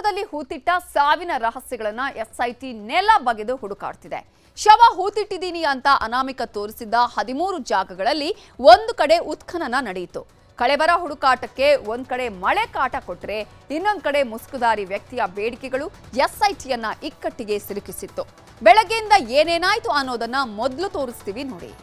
ಧರ್ಮಸ್ಥಳದಲ್ಲಿ ಹೂತಿಟ್ಟ ಸಾವಿನ ರಹಸ್ಯಗಳನ್ನ ಎಸ್ಐಟಿ ನೆಲ ಬಗೆದು ಹುಡುಕಾಡ್ತಿದೆ. ಶವ ಹೂತಿಟ್ಟಿದ್ದೀನಿ ಅಂತ ಅನಾಮಿಕ ತೋರಿಸಿದ್ದ 13 ಜಾಗಗಳಲ್ಲಿ ಒಂದು ಕಡೆ ಉತ್ಖನನ ನಡೆಯಿತು. ಕಳೆಬರ ಹುಡುಕಾಟಕ್ಕೆ ಒಂದ್ ಕಡೆ ಮಳೆ ಕಾಟ ಕೊಟ್ರೆ ಇನ್ನೊಂದ್ ಕಡೆ ಮುಸುಕುದಾರಿ ವ್ಯಕ್ತಿಯ ಬೇಡಿಕೆಗಳು ಎಸ್ಐಟಿಯನ್ನ ಇಕ್ಕಟ್ಟಿಗೆ ಸಿಲುಕಿಸಿತ್ತು. ಬೆಳಗ್ಗೆಯಿಂದ ಏನೇನಾಯ್ತು ಅನ್ನೋದನ್ನ ಮೊದಲು ತೋರಿಸ್ತೀವಿ ನೋಡಿ.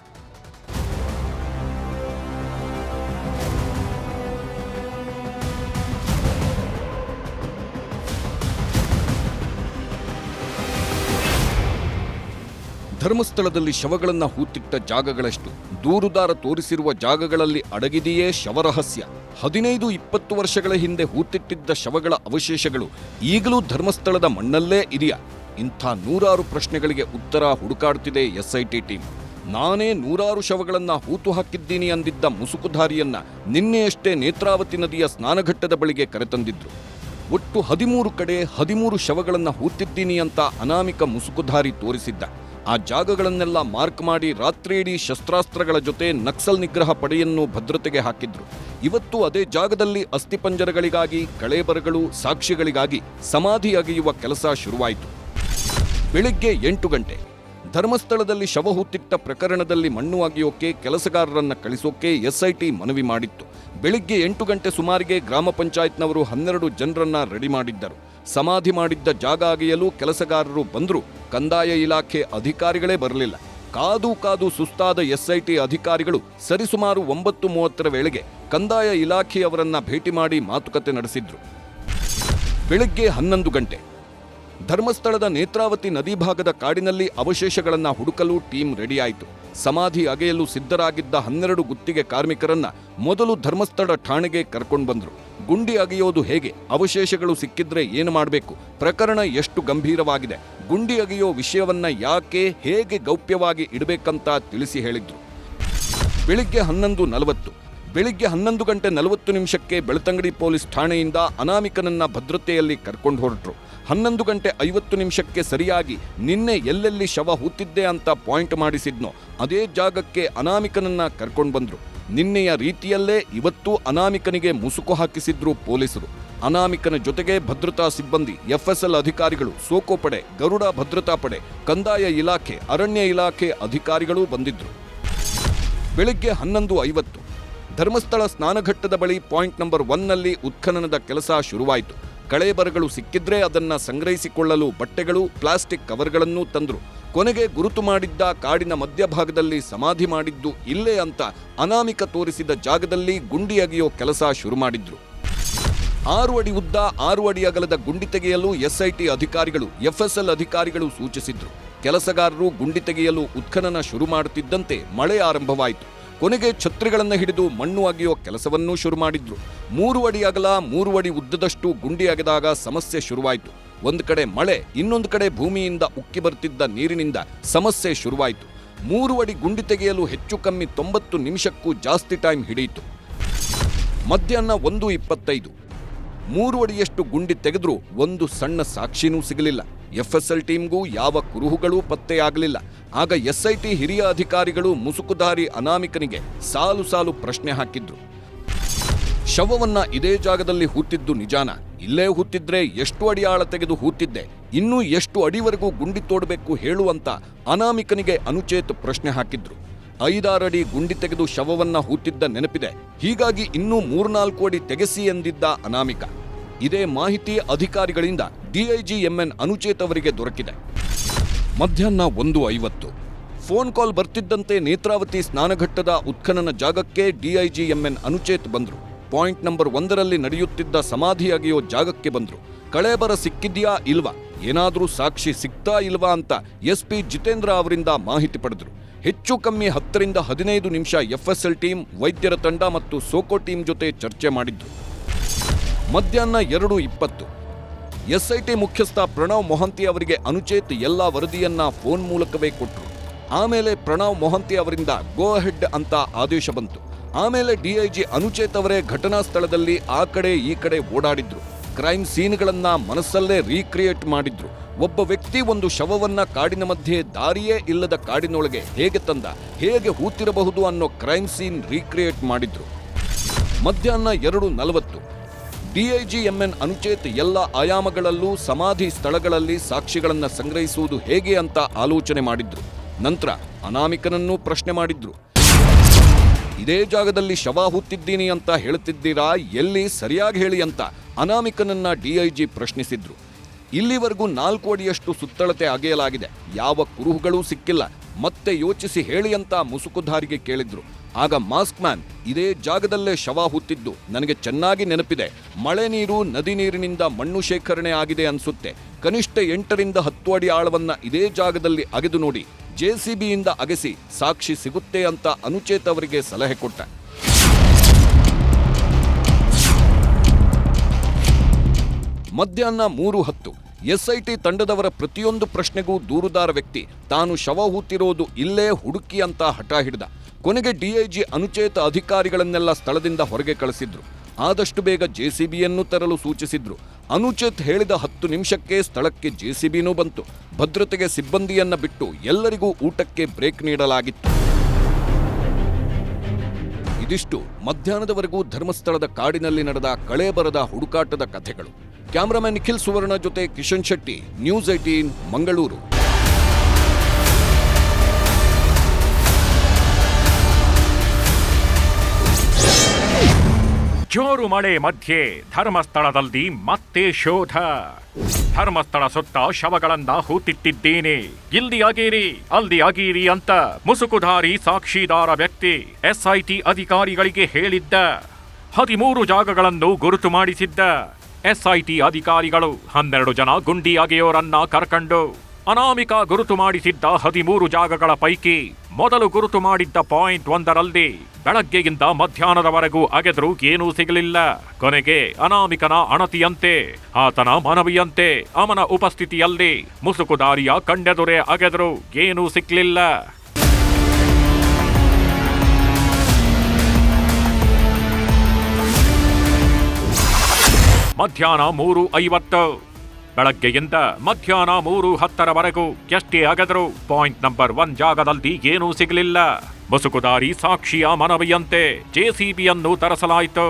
ಧರ್ಮಸ್ಥಳದಲ್ಲಿ ಶವಗಳನ್ನು ಹೂತಿಟ್ಟ ಜಾಗಗಳಷ್ಟು ದೂರುದಾರ ತೋರಿಸಿರುವ ಜಾಗಗಳಲ್ಲಿ ಅಡಗಿದೆಯೇ ಶವರಹಸ್ಯ. 15-20 ವರ್ಷಗಳ ಹಿಂದೆ ಹೂತಿಟ್ಟಿದ್ದ ಶವಗಳ ಅವಶೇಷಗಳು ಈಗಲೂ ಧರ್ಮಸ್ಥಳದ ಮಣ್ಣಲ್ಲೇ ಇದೆಯಾ? ಇಂಥ ನೂರಾರು ಪ್ರಶ್ನೆಗಳಿಗೆ ಉತ್ತರ ಹುಡುಕಾಡ್ತಿದೆ ಎಸ್ಐಟಿ ಟೀಮ್. ನಾನೇ ನೂರಾರು ಶವಗಳನ್ನು ಹೂತು ಹಾಕಿದ್ದೀನಿ ಅಂದಿದ್ದ ಮುಸುಕುಧಾರಿಯನ್ನ ನಿನ್ನೆಯಷ್ಟೇ ನೇತ್ರಾವತಿ ನದಿಯ ಸ್ನಾನಘಟ್ಟದ ಬಳಿಗೆ ಕರೆತಂದಿದ್ರು. ಒಟ್ಟು 13 ಕಡೆ 13 ಶವಗಳನ್ನು ಹೂತಿದ್ದೀನಿ ಅಂತ ಅನಾಮಿಕ ಮುಸುಕುಧಾರಿ ತೋರಿಸಿದ್ದ. ಆ ಜಾಗಗಳನ್ನೆಲ್ಲ ಮಾರ್ಕ್ ಮಾಡಿ ರಾತ್ರಿಯಿಡೀ ಶಸ್ತ್ರಾಸ್ತ್ರಗಳ ಜೊತೆ ನಕ್ಸಲ್ ನಿಗ್ರಹ ಪಡೆಯನ್ನು ಭದ್ರತೆಗೆ ಹಾಕಿದ್ರು. ಇವತ್ತು ಅದೇ ಜಾಗದಲ್ಲಿ ಅಸ್ಥಿಪಂಜರಗಳಿಗಾಗಿ, ಕಳೇಬರಗಳು, ಸಾಕ್ಷಿಗಳಿಗಾಗಿ ಸಮಾಧಿ ಅಗೆಯುವ ಕೆಲಸ ಶುರುವಾಯಿತು. ಬೆಳಿಗ್ಗೆ 8 ಗಂಟೆ ಧರ್ಮಸ್ಥಳದಲ್ಲಿ ಶವ ಹೂತಿಟ್ಟ ಪ್ರಕರಣದಲ್ಲಿ ಮಣ್ಣು ಅಗೆಯೋಕೆ ಕೆಲಸಗಾರರನ್ನ ಕಳಿಸೋಕೆ ಎಸ್ಐಟಿ ಮನವಿ ಮಾಡಿತ್ತು. ಬೆಳಿಗ್ಗೆ 8 ಗಂಟೆ ಸುಮಾರಿಗೆ ಗ್ರಾಮ ಪಂಚಾಯತ್ನವರು 12 ಜನರನ್ನ ರೆಡಿ ಮಾಡಿದ್ದರು. ಸಮಾಧಿ ಮಾಡಿದ್ದ ಜಾಗ ಅಗೆಯಲು ಕೆಲಸಗಾರರು ಬಂದ್ರು. ಕಂದಾಯ ಇಲಾಖೆ ಅಧಿಕಾರಿಗಳೇ ಬರಲಿಲ್ಲ. ಕಾದು ಕಾದು ಸುಸ್ತಾದ ಎಸ್ಐಟಿ ಅಧಿಕಾರಿಗಳು ಸರಿಸುಮಾರು 9:30 ವೇಳೆಗೆ ಕಂದಾಯ ಇಲಾಖೆಯವರನ್ನ ಭೇಟಿ ಮಾಡಿ ಮಾತುಕತೆ ನಡೆಸಿದ್ರು. ಬೆಳಗ್ಗೆ 11 ಗಂಟೆ ಧರ್ಮಸ್ಥಳದ ನೇತ್ರಾವತಿ ನದಿ ಭಾಗದ ಕಾಡಿನಲ್ಲಿ ಅವಶೇಷಗಳನ್ನ ಹುಡುಕಲು ಟೀಮ್ ರೆಡಿಯಾಯಿತು. ಸಮಾಧಿ ಅಗೆಯಲು ಸಿದ್ಧರಾಗಿದ್ದ 12 ಗುತ್ತಿಗೆ ಕಾರ್ಮಿಕರನ್ನ ಮೊದಲು ಧರ್ಮಸ್ಥಳ ಠಾಣೆಗೆ ಕರ್ಕೊಂಡು ಬಂದ್ರು. ಗುಂಡಿ ಅಗೆಯೋದು ಹೇಗೆ, ಅವಶೇಷಗಳು ಸಿಕ್ಕಿದ್ರೆ ಏನು ಮಾಡಬೇಕು, ಪ್ರಕರಣ ಎಷ್ಟು ಗಂಭೀರವಾಗಿದೆ, ಗುಂಡಿ ಅಗೆಯೋ ವಿಷಯವನ್ನ ಯಾಕೆ ಹೇಗೆ ಗೌಪ್ಯವಾಗಿ ಇಡಬೇಕಂತ ತಿಳಿಸಿ ಹೇಳಿದ್ರು. ಬೆಳಿಗ್ಗೆ 11:40 ಬೆಳಿಗ್ಗೆ 11 ಗಂಟೆ 40 ನಿಮಿಷಕ್ಕೆ ಬೆಳ್ತಂಗಡಿ ಪೊಲೀಸ್ ಠಾಣೆಯಿಂದ ಅನಾಮಿಕನನ್ನ ಭದ್ರತೆಯಲ್ಲಿ ಕರ್ಕೊಂಡು ಹೊರಟ್ರು. 11 ಗಂಟೆ 50 ನಿಮಿಷಕ್ಕೆ ಸರಿಯಾಗಿ ನಿನ್ನೆ ಎಲ್ಲೆಲ್ಲಿ ಶವ ಹೂತಿದ್ದೆ ಅಂತ ಪಾಯಿಂಟ್ ಮಾಡಿಸಿದ್ನೋ ಅದೇ ಜಾಗಕ್ಕೆ ಅನಾಮಿಕನನ್ನ ಕರ್ಕೊಂಡು ಬಂದ್ರು. ನಿನ್ನೆಯ ರೀತಿಯಲ್ಲೇ ಇವತ್ತು ಅನಾಮಿಕನಿಗೆ ಮುಸುಕು ಹಾಕಿಸಿದ್ರು ಪೊಲೀಸರು. ಅನಾಮಿಕನ ಜೊತೆಗೆ ಭದ್ರತಾ ಸಿಬ್ಬಂದಿ, ಎಫ್ಎಸ್ಎಲ್ ಅಧಿಕಾರಿಗಳು, ಸೋಕೋ ಪಡೆ, ಗರುಡ ಭದ್ರತಾ ಪಡೆ, ಕಂದಾಯ ಇಲಾಖೆ, ಅರಣ್ಯ ಇಲಾಖೆ ಅಧಿಕಾರಿಗಳು ಬಂದಿದ್ರು. ಬೆಳಿಗ್ಗೆ 11:50 ಧರ್ಮಸ್ಥಳ ಸ್ನಾನಘಟ್ಟದ ಬಳಿ ಪಾಯಿಂಟ್ ನಂಬರ್ 1ನಲ್ಲಿ ಉತ್ಖನನದ ಕೆಲಸ ಶುರುವಾಯಿತು. ಕಳೇಬರಗಳು ಸಿಕ್ಕಿದ್ರೆ ಅದನ್ನ ಸಂಗ್ರಹಿಸಿಕೊಳ್ಳಲು ಬಟ್ಟೆಗಳು, ಪ್ಲಾಸ್ಟಿಕ್ ಕವರ್ಗಳನ್ನು ತಂದ್ರು. ಕೊನೆಗೆ ಗುರುತು ಮಾಡಿದ್ದ ಕಾಡಿನ ಮಧ್ಯಭಾಗದಲ್ಲಿ ಸಮಾಧಿ ಮಾಡಿದ್ದು ಇಲ್ಲೇ ಅಂತ ಅನಾಮಿಕ ತೋರಿಸಿದ ಜಾಗದಲ್ಲಿ ಗುಂಡಿ ಅಗೆಯೋ ಕೆಲಸ ಶುರು ಮಾಡಿದ್ರು. 6 ಅಡಿ ಉದ್ದ 6 ಅಡಿ ಅಗಲದ ಗುಂಡಿ ತೆಗೆಯಲು ಎಸ್ಐಟಿ ಅಧಿಕಾರಿಗಳು, ಎಫ್ಎಸ್ಎಲ್ ಅಧಿಕಾರಿಗಳು ಸೂಚಿಸಿದ್ರು. ಕೆಲಸಗಾರರು ಗುಂಡಿ ತೆಗೆಯಲು ಉತ್ಖನನ ಶುರು ಮಾಡುತ್ತಿದ್ದಂತೆ ಮಳೆ ಆರಂಭವಾಯಿತು. ಕೊನೆಗೆ ಛತ್ರಿಗಳನ್ನು ಹಿಡಿದು ಮಣ್ಣು ಅಗೆಯೋ ಕೆಲಸವನ್ನೂ ಶುರು ಮಾಡಿದ್ರು. 3 ಅಡಿ ಅಗಲ 3 ಅಡಿ ಉದ್ದದಷ್ಟು ಗುಂಡಿ ಅಗೆದಾಗ ಸಮಸ್ಯೆ ಶುರುವಾಯಿತು. ಒಂದು ಕಡೆ ಮಳೆ, ಇನ್ನೊಂದು ಕಡೆ ಭೂಮಿಯಿಂದ ಉಕ್ಕಿ ಬರ್ತಿದ್ದ ನೀರಿನಿಂದ ಸಮಸ್ಯೆ ಶುರುವಾಯಿತು. 3 ಅಡಿ ಗುಂಡಿ ತೆಗೆಯಲು ಹೆಚ್ಚು ಕಮ್ಮಿ 90 ನಿಮಿಷಕ್ಕೂ ಜಾಸ್ತಿ ಟೈಮ್ ಹಿಡಿಯಿತು. ಮಧ್ಯಾಹ್ನ 1:25 3 ಅಡಿಯಷ್ಟು ಗುಂಡಿ ತೆಗೆದ್ರೂ ಒಂದು ಸಣ್ಣ ಸಾಕ್ಷಿನೂ ಸಿಗಲಿಲ್ಲ. ಎಫ್ಎಸ್ಎಲ್ ಟೀಮ್ಗೂ ಯಾವ ಕುರುಹುಗಳೂ ಪತ್ತೆಯಾಗಲಿಲ್ಲ. ಆಗ ಎಸ್ಐಟಿ ಹಿರಿಯ ಅಧಿಕಾರಿಗಳು ಮುಸುಕುಧಾರಿ ಅನಾಮಿಕನಿಗೆ ಸಾಲು ಸಾಲು ಪ್ರಶ್ನೆ ಹಾಕಿದ್ರು. ಶವವನ್ನ ಇದೇ ಜಾಗದಲ್ಲಿ ಹೂತಿದ್ದು ನಿಜಾನ? ಇಲ್ಲೇ ಹೂತಿದ್ರೆ ಎಷ್ಟು ಅಡಿ ಆಳ ತೆಗೆದು ಹೂತಿದ್ದೆ? ಇನ್ನೂ ಎಷ್ಟು ಅಡಿವರೆಗೂ ಗುಂಡಿ ತೋಡಬೇಕು ಹೇಳುವಂತ ಅನಾಮಿಕನಿಗೆ ಅನುಚೇತ್ ಪ್ರಶ್ನೆ ಹಾಕಿದ್ರು. 5-6 ಅಡಿ ಗುಂಡಿ ತೆಗೆದು ಶವವನ್ನ ಹೂತಿದ್ದ ನೆನಪಿದೆ, ಹೀಗಾಗಿ ಇನ್ನೂ 3-4 ಅಡಿ ತೆಗೆಸಿ ಎಂದಿದ್ದ ಅನಾಮಿಕ. ಇದೇ ಮಾಹಿತಿ ಅಧಿಕಾರಿಗಳಿಂದ ಡಿಐಜಿ ಎಂಎನ್ ಅನುಚೇತ್ ಅವರಿಗೆ ದೊರಕಿದೆ. ಮಧ್ಯಾಹ್ನ 1:50 ಫೋನ್ ಕಾಲ್ ಬರ್ತಿದ್ದಂತೆ ನೇತ್ರಾವತಿ ಸ್ನಾನಘಟ್ಟದ ಉತ್ಖನನ ಜಾಗಕ್ಕೆ ಡಿಐಜಿ ಎಂಎನ್ ಅನುಚೇತ್ ಬಂದ್ರು. ಪಾಯಿಂಟ್ ನಂಬರ್ 1ರಲ್ಲಿ ನಡೆಯುತ್ತಿದ್ದ ಸಮಾಧಿ ಅಗೆಯೋ ಜಾಗಕ್ಕೆ ಬಂದ್ರು. ಕಳೇಬರ ಸಿಕ್ಕಿದ್ಯಾ ಇಲ್ವಾ, ಏನಾದ್ರೂ ಸಾಕ್ಷಿ ಸಿಕ್ತಾ ಇಲ್ವಾ ಅಂತ ಎಸ್ಪಿ ಜಿತೇಂದ್ರ ಅವರಿಂದ ಮಾಹಿತಿ ಪಡೆದ್ರು. ಹೆಚ್ಚು ಕಮ್ಮಿ 10-15 ನಿಮಿಷ ಎಫ್ಎಸ್ಎಲ್ ಟೀಮ್, ವೈದ್ಯರ ತಂಡ ಮತ್ತು ಸೋಕೋ ಟೀಮ್ ಜೊತೆ ಚರ್ಚೆ ಮಾಡಿದ್ರು. ಮಧ್ಯಾಹ್ನ 2:20 ಎಸ್ಐಟಿ ಮುಖ್ಯಸ್ಥ ಪ್ರಣವ್ ಮೊಹಂತಿ ಅವರಿಗೆ ಅನುಚೇತ್ ಎಲ್ಲ ವರದಿಯನ್ನ ಫೋನ್ ಮೂಲಕವೇ ಕೊಟ್ಟರು. ಆಮೇಲೆ ಪ್ರಣವ್ ಮೊಹಂತಿ ಅವರಿಂದ ಗೋ ಅಹೆಡ್ ಅಂತ ಆದೇಶ ಬಂತು. ಆಮೇಲೆ ಡಿಐಜಿ ಅನುಚೇತ್ ಅವರೇ ಘಟನಾ ಸ್ಥಳದಲ್ಲಿ ಆ ಕಡೆ ಈ ಕಡೆ ಓಡಾಡಿದ್ರು. ಕ್ರೈಮ್ ಸೀನ್ಗಳನ್ನ ಮನಸ್ಸಲ್ಲೇ ರೀಕ್ರಿಯೇಟ್ ಮಾಡಿದ್ರು. ಒಬ್ಬ ವ್ಯಕ್ತಿ ಒಂದು ಶವವನ್ನ ಕಾಡಿನ ಮಧ್ಯೆ ದಾರಿಯೇ ಇಲ್ಲದ ಕಾಡಿನೊಳಗೆ ಹೇಗೆ ತಂದ, ಹೇಗೆ ಹೂತಿರಬಹುದು ಅನ್ನೋ ಕ್ರೈಮ್ ಸೀನ್ ರೀಕ್ರಿಯೇಟ್ ಮಾಡಿದ್ರು. ಮಧ್ಯಾಹ್ನ 2:40 ಡಿಐಜಿ ಎಂಎನ್ ಅನುಚೇತ್ ಎಲ್ಲ ಆಯಾಮಗಳಲ್ಲೂ ಸಮಾಧಿ ಸ್ಥಳಗಳಲ್ಲಿ ಸಾಕ್ಷಿಗಳನ್ನ ಸಂಗ್ರಹಿಸುವುದು ಹೇಗೆ ಅಂತ ಆಲೋಚನೆ ಮಾಡಿದ್ರು. ನಂತರ ಅನಾಮಿಕನನ್ನೂ ಪ್ರಶ್ನೆ ಮಾಡಿದ್ರು. ಇದೇ ಜಾಗದಲ್ಲಿ ಶವ ಹೂತಿದ್ದೀನಿ ಅಂತ ಹೇಳುತ್ತಿದ್ದೀರಾ, ಎಲ್ಲಿ ಸರಿಯಾಗಿ ಹೇಳಿ ಅಂತ ಅನಾಮಿಕನನ್ನ ಡಿಐಜಿ ಪ್ರಶ್ನಿಸಿದ್ರು. ಇಲ್ಲಿವರೆಗೂ 4 ಅಡಿಯಷ್ಟು ಸುತ್ತಳತೆ ಅಗೆಯಲಾಗಿದೆ, ಯಾವ ಕುರುಹುಗಳೂ ಸಿಕ್ಕಿಲ್ಲ, ಮತ್ತೆ ಯೋಚಿಸಿ ಹೇಳಿ ಅಂತ ಮುಸುಕುಧಾರಿಗೆ ಕೇಳಿದ್ರು. ಆಗ ಮಾಸ್ಕ್ ಮ್ಯಾನ್, ಇದೇ ಜಾಗದಲ್ಲೇ ಶವ ಹೂತಿದ್ದು ನನಗೆ ಚೆನ್ನಾಗಿ ನೆನಪಿದೆ, ಮಳೆ ನೀರು ನದಿ ನೀರಿನಿಂದ ಮಣ್ಣು ಶೇಖರಣೆ ಆಗಿದೆ ಅನ್ಸುತ್ತೆ, ಕನಿಷ್ಠ 8 ರಿಂದ 10 ಅಡಿ ಆಳವನ್ನ ಇದೇ ಜಾಗದಲ್ಲಿ ಅಗೆದು ನೋಡಿ, ಜೆಸಿಬಿಯಿಂದ ಅಗೆಸಿ ಸಾಕ್ಷಿ ಸಿಗುತ್ತೆ ಅಂತ ಅನುಚೇತ್ ಅವರಿಗೆ ಸಲಹೆ ಕೊಟ್ಟ. ಮಧ್ಯಾಹ್ನ 3:10 ಎಸ್ಐಟಿ ತಂಡದವರ ಪ್ರತಿಯೊಂದು ಪ್ರಶ್ನೆಗೂ ದೂರುದಾರ ವ್ಯಕ್ತಿ ತಾನು ಶವ ಹೂತಿರೋದು ಇಲ್ಲೇ ಹುಡುಕಿ ಅಂತ ಹಠ ಹಿಡಿದ. ಕೊನೆಗೆ ಡಿಐಜಿ ಅನುಚೇತ ಅಧಿಕಾರಿಗಳನ್ನೆಲ್ಲ ಸ್ಥಳದಿಂದ ಹೊರಗೆ ಕಳಿಸಿದ್ರು. ಆದಷ್ಟು ಬೇಗ ಜೆಸಿಬಿಯನ್ನು ತರಲು ಸೂಚಿಸಿದ್ರು. ಅನುಚೇತ್ ಹೇಳಿದ 10 ನಿಮಿಷಕ್ಕೆ ಸ್ಥಳಕ್ಕೆ ಜೆಸಿಬಿನೂ ಬಂತು. ಭದ್ರತೆಗೆ ಸಿಬ್ಬಂದಿಯನ್ನ ಬಿಟ್ಟು ಎಲ್ಲರಿಗೂ ಊಟಕ್ಕೆ ಬ್ರೇಕ್ ನೀಡಲಾಗಿತ್ತು. ಇದಿಷ್ಟು ಮಧ್ಯಾಹ್ನದವರೆಗೂ ಧರ್ಮಸ್ಥಳದ ಕಾಡಿನಲ್ಲಿ ನಡೆದ ಕಳೇಬರದ ಹುಡುಕಾಟದ ಕಥೆಗಳು. ಕ್ಯಾಮರಾಮನ್ ನಿಖಿಲ್ ಸುವರ್ಣ ಜೊತೆ ಕಿಶನ್ ಶೆಟ್ಟಿ, ನ್ಯೂಸ್ 18 ಮಂಗಳೂರು. ಜೋರು ಮಳೆ ಮಧ್ಯೆ ಧರ್ಮಸ್ಥಳದಲ್ಲಿ ಮತ್ತೆ ಶೋಧ. ಧರ್ಮಸ್ಥಳ ಸುತ್ತ ಶವಗಳನ್ನ ಹೂತಿಟ್ಟಿದ್ದೇನೆ, ಇಲ್ಲಿ ಅಗೀರಿ ಅಲ್ಲಿ ಅಗೀರಿ ಅಂತ ಮುಸುಕುಧಾರಿ ಸಾಕ್ಷಿದಾರ ವ್ಯಕ್ತಿ ಎಸ್ಐಟಿ ಅಧಿಕಾರಿಗಳಿಗೆ ಹೇಳಿದ್ದ. 13 ಜಾಗಗಳನ್ನು ಗುರುತು ಮಾಡಿಸಿದ್ದ. ಎಸ್ಐಟಿ ಅಧಿಕಾರಿಗಳು 12 ಜನ ಗುಂಡಿ ಅಗೆಯೋರನ್ನ ಕರ್ಕೊಂಡು ಅನಾಮಿಕ ಗುರುತು ಮಾಡಿಸಿದ್ದ 13 ಜಾಗಗಳ ಪೈಕಿ ಮೊದಲು ಗುರುತು ಮಾಡಿದ್ದ ಪಾಯಿಂಟ್ 1ರಲ್ಲಿ ಬೆಳಗ್ಗೆಯಿಂದ ಮಧ್ಯಾಹ್ನದವರೆಗೂ ಅಗೆದರೂ ಏನೂ ಸಿಗಲಿಲ್ಲ. ಕೊನೆಗೆ ಅನಾಮಿಕನ ಅಣತಿಯಂತೆ, ಆತನ ಮನವಿಯಂತೆ ಅವನ ಉಪಸ್ಥಿತಿಯಲ್ಲಿ ಮುಸುಕುದಾರಿಯ ಕಣ್ಣೆದುರೇ ಅಗೆದರೂ ಏನೂ ಸಿಕ್ಲಿಲ್ಲ. ಮಧ್ಯಾಹ್ನ 3:50 ಬೆಳಗ್ಗೆಯಿಂದ ಮಧ್ಯಾಹ್ನ 3:10ರವರೆಗೂ ಎಷ್ಟೇ ಅಗೆದರೂ ಪಾಯಿಂಟ್ ನಂಬರ್ 1 ಜಾಗದಲ್ಲಿ ಏನೂ ಸಿಗಲಿಲ್ಲ. ಮುಸುಕುದಾರಿ ಸಾಕ್ಷಿಯ ಮನವಿಯಂತೆ ಜೆಸಿಬಿಯನ್ನು ತರಿಸಲಾಯಿತು.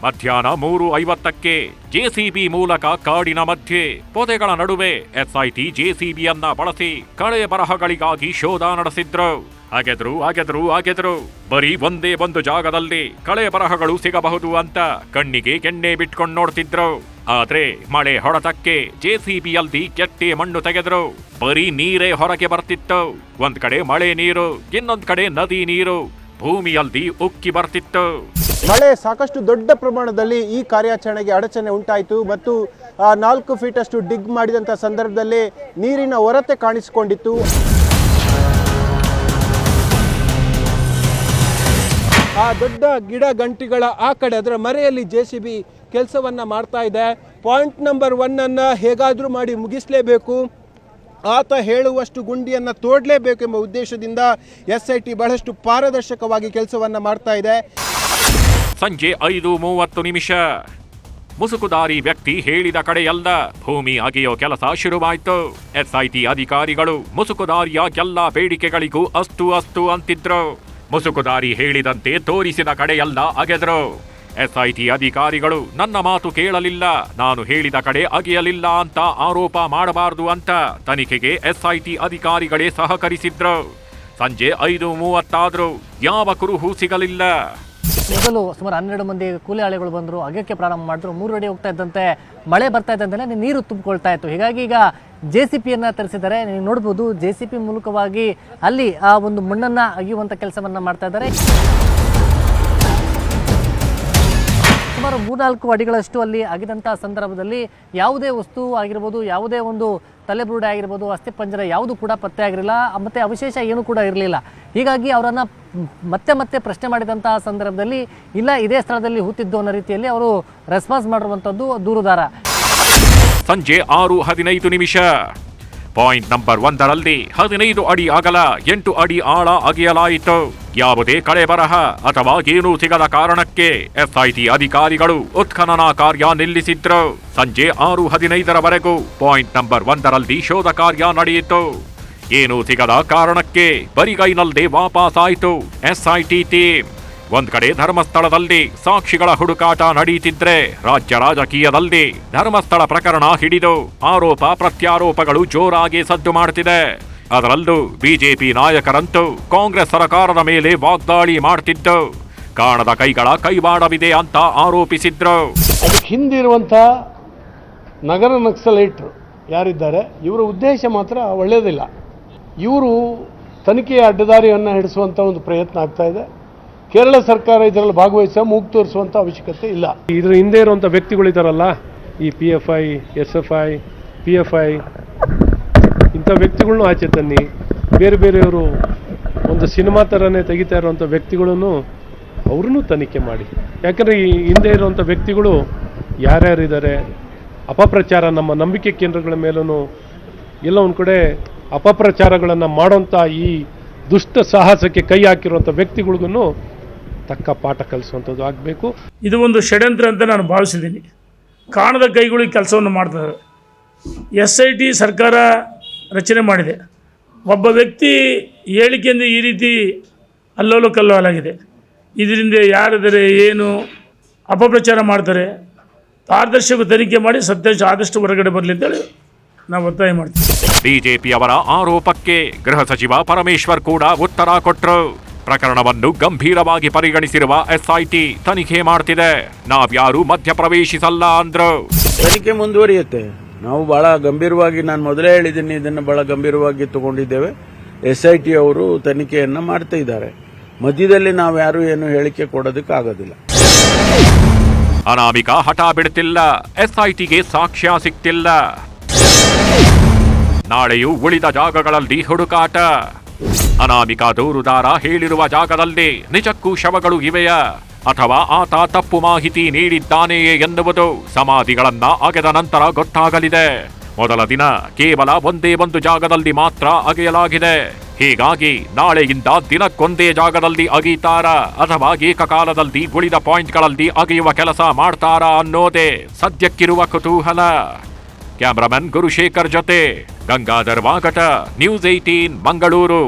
ಮಧ್ಯಾಹ್ನ 3:50ಕ್ಕೆ ಜೆಸಿಬಿ ಮೂಲಕ ಕಾಡಿನ ಮಧ್ಯೆ ಪೊದೆಗಳ ನಡುವೆ ಎಸ್ಐಟಿ ಜೆಸಿಬಿಯನ್ನ ಬಳಸಿ ಕಳೆ ಬರಹಗಳಿಗಾಗಿ ಶೋಧ ನಡೆಸಿದ್ರು. ಅಗೆದ್ರು ಬರೀ ಒಂದೇ ಒಂದು ಜಾಗದಲ್ಲಿ ಕಳೆ ಬರಹಗಳು ಸಿಗಬಹುದು ಅಂತ ಕಣ್ಣಿಗೆ ಎಣ್ಣೆ ಬಿಟ್ಕೊಂಡು ನೋಡ್ತಿದ್ರು. ಆದ್ರೆ ಮಳೆ ಹೊಡೆತಕ್ಕೆ ಜೆಸಿಬಿಯಲ್ಲಿ ಕೆಟ್ಟಿ ಮಣ್ಣು ತೆಗೆದ್ರು. ಬರೀ ನೀರೇ ಹೊರಗೆ ಬರ್ತಿತ್ತು. ಒಂದ್ ಕಡೆ ಮಳೆ ನೀರು, ಇನ್ನೊಂದ್ ಕಡೆ ನದಿ ನೀರು ಭೂಮಿಯಲ್ಲಿ ಉಕ್ಕಿ ಬರ್ತಿತ್ತು. ಮಳೆ ಸಾಕಷ್ಟು ದೊಡ್ಡ ಪ್ರಮಾಣದಲ್ಲಿ ಈ ಕಾರ್ಯಾಚರಣೆಗೆ ಅಡಚಣೆ ಉಂಟಾಯಿತು ಮತ್ತು 4 ಫೀಟ್ ಅಷ್ಟು ಡಿಗ್ ಮಾಡಿದಂಥ ಸಂದರ್ಭದಲ್ಲಿ ನೀರಿನ ಹೊರತೆ ಕಾಣಿಸಿಕೊಂಡಿತ್ತು. ಆ ದೊಡ್ಡ ಗಿಡ ಗಂಟಿಗಳ ಆ ಕಡೆ ಅದರ ಮರೆಯಲ್ಲಿ ಜೆಸಿಬಿ ಕೆಲಸವನ್ನ ಮಾಡ್ತಾ ಇದೆ. ಪಾಯಿಂಟ್ ನಂಬರ್ 1 ಹೇಗಾದರೂ ಮಾಡಿ ಮುಗಿಸಲೇಬೇಕು, ಆತ ಹೇಳುವಷ್ಟು ಗುಂಡಿಯನ್ನು ತೋಡಲೇಬೇಕೆಂಬ ಉದ್ದೇಶದಿಂದ ಎಸ್ಐಟಿ ಬಹಳಷ್ಟು ಪಾರದರ್ಶಕವಾಗಿ ಕೆಲಸವನ್ನ ಮಾಡ್ತಾ ಇದೆ. ಸಂಜೆ 5:30 ಮುಸುಕುದಾರಿ ವ್ಯಕ್ತಿ ಹೇಳಿದ ಕಡೆಯಲ್ಲ ಭೂಮಿ ಅಗೆಯೋ ಕೆಲಸ ಶುರುವಾಯಿತು. ಎಸ್ಐಟಿ ಅಧಿಕಾರಿಗಳು ಮುಸುಕುದಾರಿಯ ಎಲ್ಲ ಬೇಡಿಕೆಗಳಿಗೂ ಅಷ್ಟು ಅಂತಿದ್ರು. ಮುಸುಕುದಾರಿ ಹೇಳಿದಂತೆ ತೋರಿಸಿದ ಕಡೆಯಲ್ಲ ಅಗೆದ್ರು. ಎಸ್ಐಟಿ ಅಧಿಕಾರಿಗಳು ನನ್ನ ಮಾತು ಕೇಳಲಿಲ್ಲ, ನಾನು ಹೇಳಿದ ಕಡೆ ಅಗೆಯಲಿಲ್ಲ ಅಂತ ಆರೋಪ ಮಾಡಬಾರದು ಅಂತ ತನಿಖೆಗೆ ಎಸ್ಐಟಿ ಅಧಿಕಾರಿಗಳೇ ಸಹಕರಿಸಿದ್ರು. ಸಂಜೆ 5:30 ಯಾವ ಕುರುಹು ಸಿಗಲಿಲ್ಲ. ಮೊದಲು ಸುಮಾರು 12 ಮಂದಿ ಕೂಲಿ ಆಳಿಗಳು ಬಂದರು, ಅಗಕ್ಕೆ ಪ್ರಾರಂಭ ಮಾಡಿದ್ರು. 3 ಅಡಿ ಹೋಗ್ತಾ ಇದ್ದಂತೆ ಮಳೆ ಬರ್ತಾ ಇದ್ದಂತೆ ನೀರು ತುಂಬಿಕೊಳ್ತಾ ಇತ್ತು. ಹೀಗಾಗಿ ಈಗ ಜೆಸಿಪಿಯನ್ನು ತರಿಸಿದ್ದಾರೆ. ನೀವು ನೋಡ್ಬೋದು, ಜೆಸಿಪಿ ಮೂಲಕವಾಗಿ ಅಲ್ಲಿ ಆ ಒಂದು ಮಣ್ಣನ್ನು ಅಗೆಯುವಂಥ ಕೆಲಸವನ್ನು ಮಾಡ್ತಾ ಇದ್ದಾರೆ. ಸುಮಾರು 3-4 ಅಡಿಗಳಷ್ಟು ಅಲ್ಲಿ ಅಗೆದಂಥ ಸಂದರ್ಭದಲ್ಲಿ ಯಾವುದೇ ವಸ್ತು ಆಗಿರ್ಬೋದು, ಯಾವುದೇ ಒಂದು ತಲೆಬುರುಡೆ ಆಗಿರ್ಬೋದು, ಅಸ್ಥಿಪಂಜರ ಯಾವುದು ಕೂಡ ಪತ್ತೆ ಆಗಿರಲಿಲ್ಲ, ಮತ್ತು ಅವಶೇಷ ಏನೂ ಕೂಡ ಇರಲಿಲ್ಲ. ಹೀಗಾಗಿ ಅವರನ್ನು ಮತ್ತೆ ಪ್ರಶ್ನೆ ಮಾಡಿದಂತಹ ಸಂದರ್ಭದಲ್ಲಿ ಇಲ್ಲ ಇದೇ ಸ್ಥಳದಲ್ಲಿ ಹೂತಿದ್ದು ಅನ್ನೋ ರೀತಿಯಲ್ಲಿ ಅವರು ರೆಸ್ಪಾನ್ಸ್ ಮಾಡಿರುವಂಥದ್ದು ದೂರುದಾರ. ಸಂಜೆ 6:15 ಪಾಯಿಂಟ್ ನಂಬರ್ 1ರಲ್ಲಿ 15 ಅಡಿ ಅಗಲ 8 ಅಡಿ ಆಳ ಅಗೆಯಲಾಯಿತು. ಯಾವುದೇ ಕಳೆ ಬರಹ ಅಥವಾ ಏನೂ ಸಿಗದ ಕಾರಣಕ್ಕೆ ಎಸ್ಐಟಿ ಅಧಿಕಾರಿಗಳು ಉತ್ಖನನ ಕಾರ್ಯ ನಿಲ್ಲಿಸಿದ್ರು. ಸಂಜೆ 6:15ರವರೆಗೂ ಪಾಯಿಂಟ್ ನಂಬರ್ 1ರಲ್ಲಿ ಶೋಧ ಕಾರ್ಯ ನಡೆಯಿತು. ಏನೂ ಸಿಗದ ಕಾರಣಕ್ಕೆ ಬರಿಗೈನಲ್ಲೇ ವಾಪಸ್ ಆಯಿತು ಎಸ್ಐಟಿ ಟೀಮ್. ಒಂದ್ ಕಡೆ ಧರ್ಮಸ್ಥಳದಲ್ಲಿ ಸಾಕ್ಷಿಗಳ ಹುಡುಕಾಟ ನಡೆಯುತ್ತಿದ್ರೆ ರಾಜ್ಯ ರಾಜಕೀಯದಲ್ಲಿ ಧರ್ಮಸ್ಥಳ ಪ್ರಕರಣ ಹಿಡಿದು ಆರೋಪ ಪ್ರತ್ಯಾರೋಪಗಳು ಜೋರಾಗಿ ಸದ್ದು ಮಾಡುತ್ತಿದೆ. ಅದರಲ್ಲೂ ಬಿಜೆಪಿ ನಾಯಕರಂತೂ ಕಾಂಗ್ರೆಸ್ ಸರ್ಕಾರದ ಮೇಲೆ ವಾಗ್ದಾಳಿ ಮಾಡ್ತಿದ್ದು ಕಾಣದ ಕೈಗಳ ಕೈವಾಡವಿದೆ ಅಂತ ಆರೋಪಿಸಿದ್ರು. ಅದಕ್ಕೆ ಹಿಂದಿರುವಂಥ ನಗರ ನಕ್ಸಲೈಟ್ರು ಯಾರಿದ್ದಾರೆ ಇವರ ಉದ್ದೇಶ ಮಾತ್ರ ಒಳ್ಳೆಯದಿಲ್ಲ. ಇವರು ತನಿಖೆಯ ಅಡ್ಡದಾರಿಯನ್ನು ಹಿಡಿಸುವಂಥ ಒಂದು ಪ್ರಯತ್ನ ಆಗ್ತಾ ಇದೆ. ಕೇರಳ ಸರ್ಕಾರ ಇದರಲ್ಲಿ ಭಾಗವಹಿಸ ಮೂಗು ತೋರಿಸುವಂಥ ಅವಶ್ಯಕತೆ ಇಲ್ಲ. ಇದ್ರ ಹಿಂದೆ ಇರುವಂಥ ವ್ಯಕ್ತಿಗಳಿದಾರಲ್ಲ, ಈ PFI, SFI, PFI ಇಂಥ ವ್ಯಕ್ತಿಗಳನ್ನೂ ಆಚೆ ತನ್ನಿ. ಬೇರೆ ಬೇರೆಯವರು ಒಂದು ಸಿನಿಮಾ ಥರನೇ ತೆಗಿತಾ ಇರುವಂಥ ವ್ಯಕ್ತಿಗಳನ್ನು ಅವ್ರನ್ನೂ ತನಿಖೆ ಮಾಡಿ. ಯಾಕಂದರೆ ಈ ಹಿಂದೆ ಇರುವಂಥ ವ್ಯಕ್ತಿಗಳು ಯಾರ್ಯಾರಿದ್ದಾರೆ, ಅಪಪ್ರಚಾರ ನಮ್ಮ ನಂಬಿಕೆ ಕೇಂದ್ರಗಳ ಮೇಲೂ ಎಲ್ಲ ಒಂದು ಕಡೆ ಅಪಪ್ರಚಾರಗಳನ್ನು ಮಾಡೋಂಥ ಈ ದುಷ್ಟ ಸಾಹಸಕ್ಕೆ ಕೈ ಹಾಕಿರುವಂಥ ವ್ಯಕ್ತಿಗಳಿಗೂ ತಕ್ಕ ಪಾಠ ಕಲಿಸುವಂಥದ್ದು ಆಗಬೇಕು. ಇದು ಒಂದು ಷಡ್ಯಂತ್ರ ಅಂತ ನಾನು ಭಾವಿಸಿದ್ದೀನಿ. ಕಾಣದ ಕೈಗಳು ಕೆಲಸವನ್ನು ಮಾಡ್ತಾರೆ. SIT ಸರ್ಕಾರ ರಚನೆ ಮಾಡಿದೆ. ಒಬ್ಬ ವ್ಯಕ್ತಿ ಹೇಳಿಕೆಯಿಂದ ಈ ರೀತಿ ಅಲ್ಲೋಲ ಕಲ್ಲೋಲಾಗಿದೆ. ಇದರಿಂದ ಯಾರಿದ್ದಾರೆ, ಏನು ಅಪಪ್ರಚಾರ ಮಾಡ್ತಾರೆ, ಪಾರದರ್ಶಕ ತನಿಖೆ ಮಾಡಿ ಸತ್ಯಾಂಶ ಆದಷ್ಟು ಹೊರಗಡೆ ಬರಲಿ ಅಂತೇಳಿ ನಾವು ಒತ್ತಾಯ ಮಾಡ್ತೀವಿ. ಬಿಜೆಪಿಯವರ ಆರೋಪಕ್ಕೆ ಗೃಹ ಸಚಿವ ಪರಮೇಶ್ವರ್ ಕೂಡ ಉತ್ತರ ಕೊಟ್ಟರು. ಪ್ರಕರಣವನ್ನು ಗಂಭೀರವಾಗಿ ಪರಿಗಣಿಸಿರುವ SIT ತನಿಖೆ ಮಾಡ್ತಿದೆ, ನಾವ್ಯಾರು ಮಧ್ಯಪ್ರವೇಶಿಸಲ್ಲ ಅಂದ್ರು. ತನಿಖೆ ಮುಂದುವರಿಯುತ್ತೆ. ನಾವು ಬಹಳ ಗಂಭೀರವಾಗಿ, ನಾನು ಮೊದಲೇ ಹೇಳಿದ್ದೀನಿ, ಇದನ್ನು ಬಹಳ ಗಂಭೀರವಾಗಿ ತಗೊಂಡಿದ್ದೇವೆ. SIT ಅವರು ತನಿಖೆಯನ್ನ ಮಾಡ್ತಾ ಇದ್ದಾರೆ. ಮಧ್ಯದಲ್ಲಿ ನಾವ್ಯಾರು ಏನು ಹೇಳಿಕೆ ಕೊಡೋದಕ್ಕಾಗೋದಿಲ್ಲ. ಅನಾಮಿಕ ಹಠ ಬಿಡ್ತಿಲ್ಲ, SITಗೆ ಸಾಕ್ಷ್ಯ ಸಿಗ್ತಿಲ್ಲ. ನಾಳೆಯೂ ಉಳಿದ ಜಾಗಗಳಲ್ಲಿ ಹುಡುಕಾಟ. ಅನಾಮಿಕ ದೂರುದಾರ ಹೇಳಿರುವ ಜಾಗದಲ್ಲಿ ನಿಜಕ್ಕೂ ಶವಗಳು ಇವೆಯಾ ಅಥವಾ ಆತ ತಪ್ಪು ಮಾಹಿತಿ ನೀಡಿದ್ದಾನೆಯೇ ಎನ್ನುವುದು ಸಮಾಧಿಗಳನ್ನ ಅಗೆದ ನಂತರ ಗೊತ್ತಾಗಲಿದೆ. ಮೊದಲ ದಿನ ಕೇವಲ ಒಂದೇ ಒಂದು ಜಾಗದಲ್ಲಿ ಮಾತ್ರ ಅಗೆಯಲಾಗಿದೆ. ಹೀಗಾಗಿ ನಾಳೆಯಿಂದ ದಿನಕ್ಕೊಂದೇ ಜಾಗದಲ್ಲಿ ಅಗೀತಾರಾ ಅಥವಾ ಏಕಕಾಲದಲ್ಲಿ ಉಳಿದ ಪಾಯಿಂಟ್ಗಳಲ್ಲಿ ಅಗೆಯುವ ಕೆಲಸ ಮಾಡ್ತಾರಾ ಅನ್ನೋದೇ ಸದ್ಯಕ್ಕಿರುವ ಕುತೂಹಲ. ಕ್ಯಾಮರಾಮನ್ ಗುರುಶೇಖರ್ ಜೊತೆ ಗಂಗಾಧರ್ ವಾಗಟ, ನ್ಯೂಸ್ 18 ಮಂಗಳೂರು.